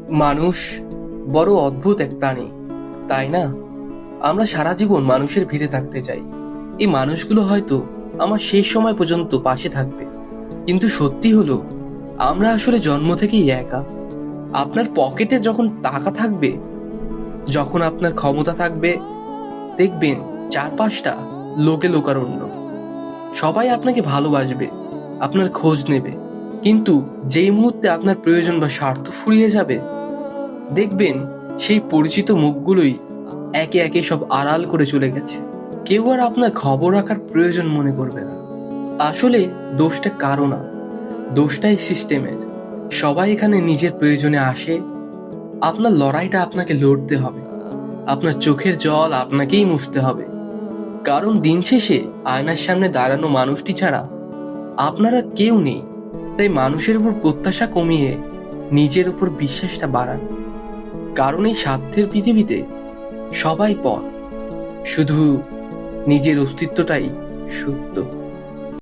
মানুষ বড় অদ্ভুত এক প্রাণী, তাই না? আমরা সারা জীবন মানুষের ভিড়ে থাকতে চাই। এই মানুষগুলো হয়তো আমার শেষ সময় পর্যন্ত পাশে থাকবে, কিন্তু সত্যি হলো আমরা আসলে জন্ম থেকেই একা। আপনার পকেটে যখন টাকা থাকবে, যখন আপনার ক্ষমতা থাকবে, দেখবেন চারপাশটা লোকে লোকারণ্য। সবাই আপনাকে ভালোবাসবে, আপনার খোঁজ নেবে, কিন্তু যেই মুহূর্তে আপনার প্রয়োজন বা স্বার্থ ফুরিয়ে যাবে, দেখবেন সেই পরিচিত মুখগুলোই একে একে সব আড়াল করে চলে গেছে। কেউ আর আপনার খবর রাখার প্রয়োজন মনে করবে না। আসলে দোষটা কারো না, দোষটাই সিস্টেমের। সবাই এখানে নিজের প্রয়োজনে আসে, আপনার লড়াইটা আপনাকে লড়তে হবে, আপনার চোখের জল আপনাকেই মুছতে হবে। কারণ দিন শেষে আয়নার সামনে দাঁড়ানো মানুষটি ছাড়া আপনারা কেউ নেই। তাই মানুষের উপর প্রত্যাশা কমিয়ে নিজের উপর বিশ্বাসটা বাড়ান। কারণ এই স্বার্থের পৃথিবীতে সবাই পর, শুধু নিজের অস্তিত্বটাই সত্য।